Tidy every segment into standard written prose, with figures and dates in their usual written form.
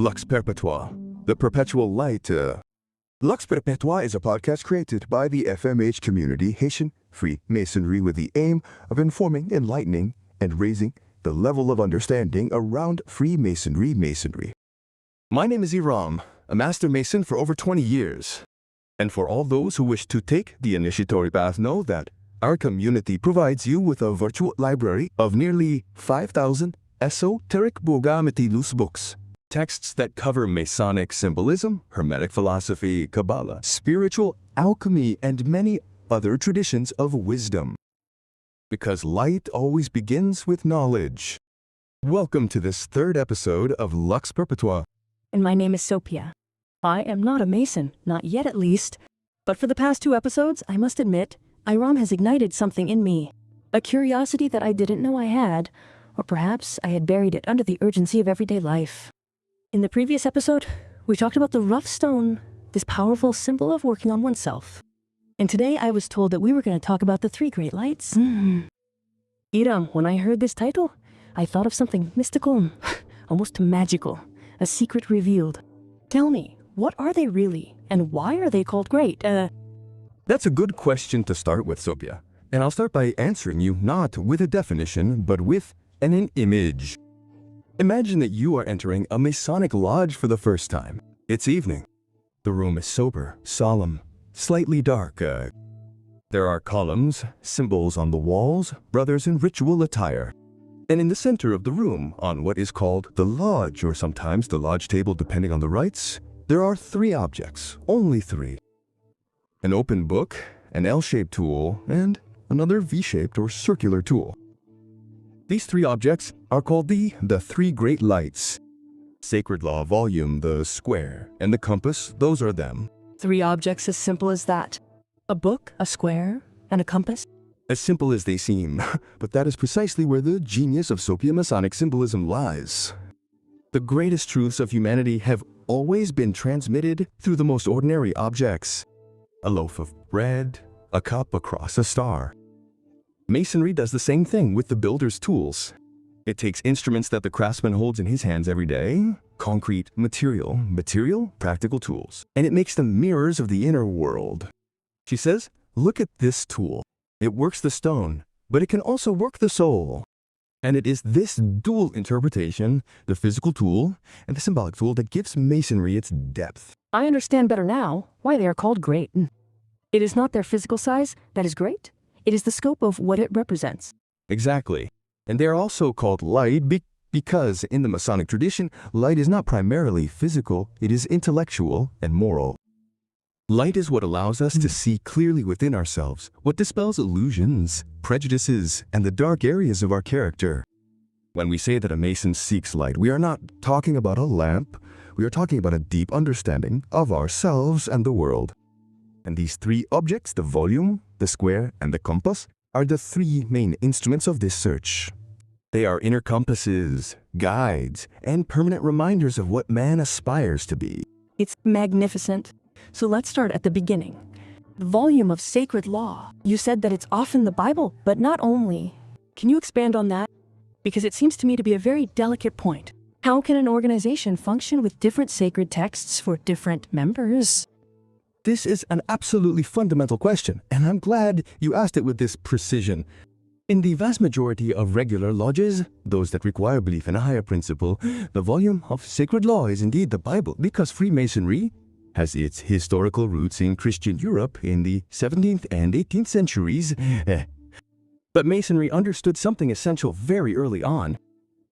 Lux Perpetua, the perpetual light. Lux Perpetua is a podcast created by the FMH community Haitian Freemasonry with the aim of informing, enlightening, and raising the level of understanding around Freemasonry masonry. My name is Iram, a Master Mason for over 20 years. And for all those who wish to take the initiatory path, know that our community provides you with a virtual library of nearly 5,000 esoteric Bogamitilus books. Texts that cover Masonic symbolism, Hermetic philosophy, Kabbalah, spiritual alchemy, and many other traditions of wisdom. Because light always begins with knowledge. Welcome to this third episode of Lux Perpetua. And my name is Sophia. I am not a Mason, not yet at least. But for the past 2 episodes, I must admit, Iram has ignited something in me. A curiosity that I didn't know I had, or perhaps I had buried it under the urgency of everyday life. In the previous episode, we talked about the rough stone, this powerful symbol of working on oneself. And today I was told that we were going to talk about the 3 great lights. Iram, when I heard this title, I thought of something mystical, almost magical, a secret revealed. Tell me, what are they really, and why are they called great? That's a good question to start with, Sophia. And I'll start by answering you not with a definition, but with an image. Imagine that you are entering a Masonic lodge for the first time. It's evening. The room is sober, solemn, slightly dark. There are columns, symbols on the walls, brothers in ritual attire. And in the center of the room, on what is called the lodge, or sometimes the lodge table depending on the rites, there are 3 objects, only 3. An open book, an L-shaped tool, and another V-shaped or circular tool. These 3 objects are called the 3 great lights. Sacred Law volume, the square, and the compass, those are them. 3 objects as simple as that. A book, a square, and a compass? As simple as they seem, but that is precisely where the genius of Sophia Masonic symbolism lies. The greatest truths of humanity have always been transmitted through the most ordinary objects. A loaf of bread, a cup, a cross, a star. Masonry does the same thing with the builder's tools. It takes instruments that the craftsman holds in his hands every day, concrete material, practical tools, and it makes them mirrors of the inner world. She says, look at this tool. It works the stone, but it can also work the soul. And it is this dual interpretation, the physical tool and the symbolic tool, that gives Masonry its depth. I understand better now why they are called great. It is not their physical size that is great. It is the scope of what it represents. Exactly. And they are also called light because in the Masonic tradition, light is not primarily physical, it is intellectual and moral. Light is what allows us to see clearly within ourselves, what dispels illusions, prejudices, and the dark areas of our character. When we say that a Mason seeks light, we are not talking about a lamp, we are talking about a deep understanding of ourselves and the world. And these 3 objects, the volume, the square, and the compass, are the 3 main instruments of this search. They are inner compasses, guides, and permanent reminders of what man aspires to be. It's magnificent. So let's start at the beginning. The volume of sacred law. You said that it's often the Bible, but not only. Can you expand on that? Because it seems to me to be a very delicate point. How can an organization function with different sacred texts for different members? This is an absolutely fundamental question, and I'm glad you asked it with this precision. In the vast majority of regular lodges, those that require belief in a higher principle, the volume of sacred law is indeed the Bible, because Freemasonry has its historical roots in Christian Europe in the 17th and 18th centuries. But Masonry understood something essential very early on.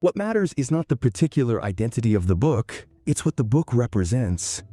What matters is not the particular identity of the book, it's what the book represents.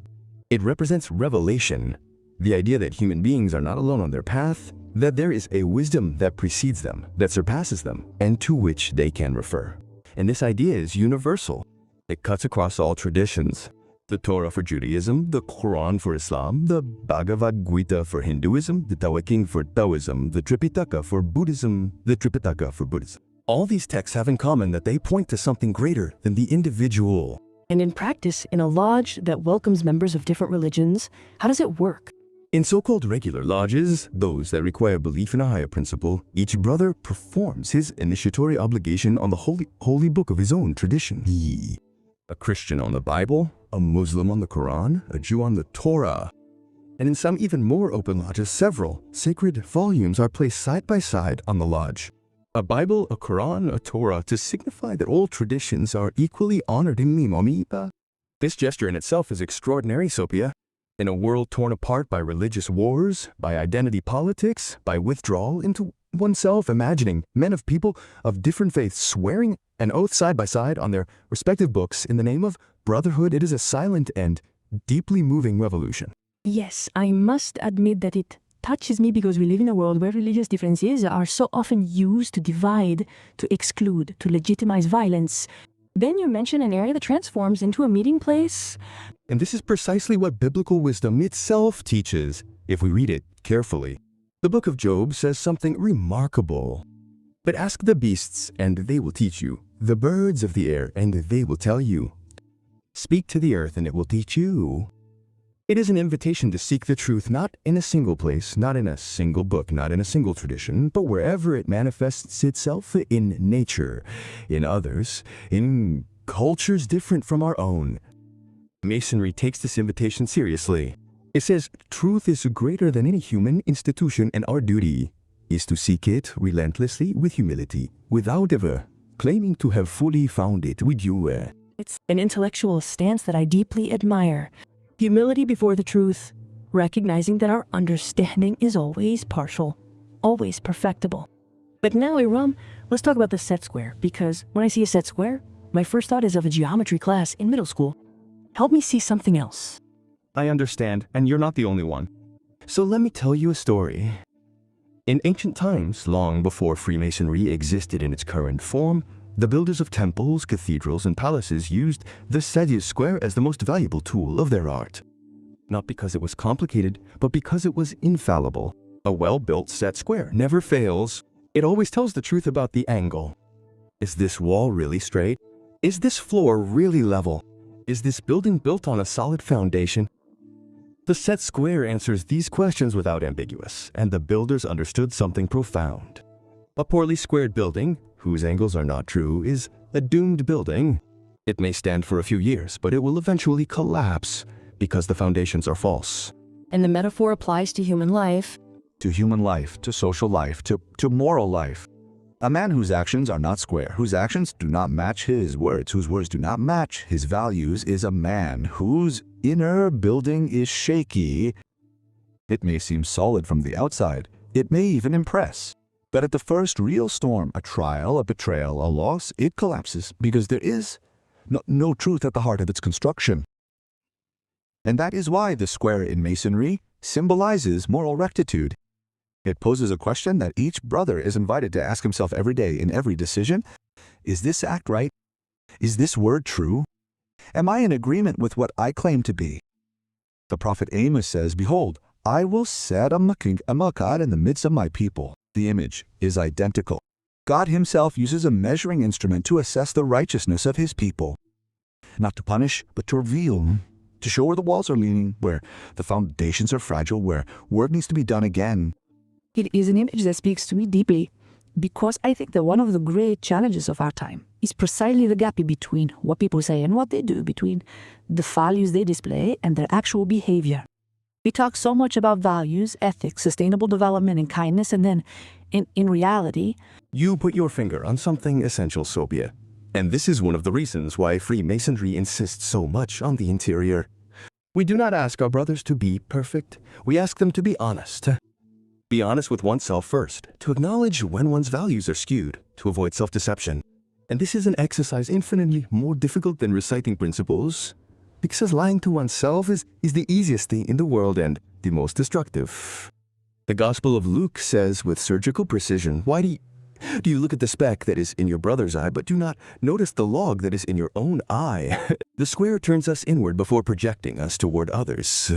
It represents revelation, the idea that human beings are not alone on their path, that there is a wisdom that precedes them, that surpasses them, and to which they can refer. And this idea is universal. It cuts across all traditions. The Torah for Judaism, the Quran for Islam, the Bhagavad Gita for Hinduism, the Tao King for Taoism, the Tripitaka for Buddhism, the Tripitaka for Buddhism. All these texts have in common that they point to something greater than the individual. And in practice, in a lodge that welcomes members of different religions, how does it work? In so-called regular lodges, those that require belief in a higher principle, each brother performs his initiatory obligation on the holy book of his own tradition. a Christian on the Bible, a Muslim on the Quran, a Jew on the Torah. And in some even more open lodges, several sacred volumes are placed side by side on the lodge. A Bible, a Quran, a Torah, to signify that all traditions are equally honored in Mimomita. This gesture in itself is extraordinary, Sophia. In a world torn apart by religious wars, by identity politics, by withdrawal into oneself, imagining men of people of different faiths swearing an oath side by side on their respective books in the name of brotherhood, it is a silent and deeply moving revolution. Yes, I must admit that it touches me because we live in a world where religious differences are so often used to divide, to exclude, to legitimize violence. Then you mention an area that transforms into a meeting place. And this is precisely what biblical wisdom itself teaches, if we read it carefully. The book of Job says something remarkable. But ask the beasts, and they will teach you, the birds of the air, and they will tell you. Speak to the earth, and it will teach you. It is an invitation to seek the truth not in a single place, not in a single book, not in a single tradition, but wherever it manifests itself in nature, in others, in cultures different from our own. Masonry takes this invitation seriously. It says, truth is greater than any human institution, and our duty is to seek it relentlessly with humility, without ever claiming to have fully found it with you. It's an intellectual stance that I deeply admire. Humility before the truth, recognizing that our understanding is always partial, always perfectible. But now, Iram, let's talk about the set square, because when I see a set square, my first thought is of a geometry class in middle school. Help me see something else. I understand, and you're not the only one. So let me tell you a story. In ancient times, long before Freemasonry existed in its current form, the builders of temples, cathedrals, and palaces used the set square as the most valuable tool of their art. Not because it was complicated, but because it was infallible. A well-built set square never fails. It always tells the truth about the angle. Is this wall really straight? Is this floor really level? Is this building built on a solid foundation? The set square answers these questions without ambiguous, and the builders understood something profound. A poorly squared building, whose angles are not true, is a doomed building. It may stand for a few years, but it will eventually collapse because the foundations are false. And the metaphor applies to human life. To human life, to social life, to moral life. A man whose actions are not square, whose actions do not match his words, whose words do not match his values, is a man whose inner building is shaky. It may seem solid from the outside. It may even impress. But at the first real storm, a trial, a betrayal, a loss, it collapses because there is no truth at the heart of its construction. And that is why the square in Masonry symbolizes moral rectitude. It poses a question that each brother is invited to ask himself every day in every decision. Is this act right? Is this word true? Am I in agreement with what I claim to be? The prophet Amos says, behold, I will set a makad in the midst of my people. The image is identical. God himself uses a measuring instrument to assess the righteousness of his people. Not to punish, but to reveal, to show where the walls are leaning, where the foundations are fragile, where work needs to be done again. It is an image that speaks to me deeply, because I think that one of the great challenges of our time is precisely the gap between what people say and what they do, between the values they display and their actual behavior. We talk so much about values, ethics, sustainable development, and kindness, and then, in reality... You put your finger on something essential, Sophia. And this is one of the reasons why Freemasonry insists so much on the interior. We do not ask our brothers to be perfect. We ask them to be honest. Be honest with oneself first, to acknowledge when one's values are skewed, to avoid self-deception. And this is an exercise infinitely more difficult than reciting principles, because lying to oneself is the easiest thing in the world and the most destructive. The Gospel of Luke says with surgical precision, why do you look at the speck that is in your brother's eye, but do not notice the log that is in your own eye? The square turns us inward before projecting us toward others.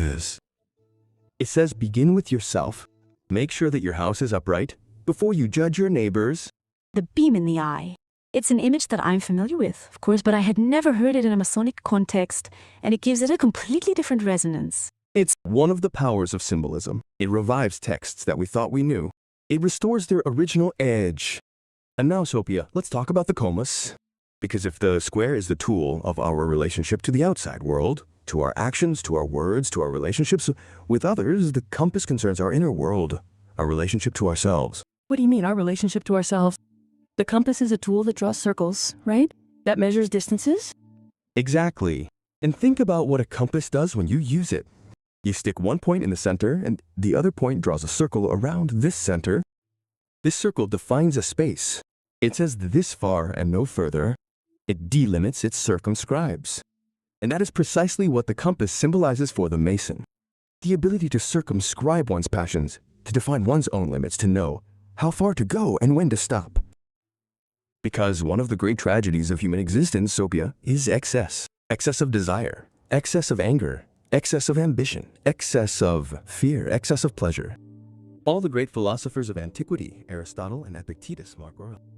It says, begin with yourself. Make sure that your house is upright before you judge your neighbors. The beam in the eye. It's an image that I'm familiar with, of course, but I had never heard it in a Masonic context, and it gives it a completely different resonance. It's one of the powers of symbolism. It revives texts that we thought we knew. It restores their original edge. And now, Sophia, let's talk about the compas. Because if the square is the tool of our relationship to the outside world, to our actions, to our words, to our relationships with others, the compass concerns our inner world, our relationship to ourselves. What do you mean, our relationship to ourselves? The compass is a tool that draws circles, right? That measures distances? Exactly. And think about what a compass does when you use it. You stick one point in the center, and the other point draws a circle around this center. This circle defines a space. It says this far and no further. It delimits, it circumscribes. And that is precisely what the compass symbolizes for the Mason. The ability to circumscribe one's passions, to define one's own limits, to know how far to go and when to stop. Because one of the great tragedies of human existence, Sophia, is excess. Excess of desire, excess of anger, excess of ambition, excess of fear, excess of pleasure. All the great philosophers of antiquity, Aristotle and Epictetus, Mark Aurelius.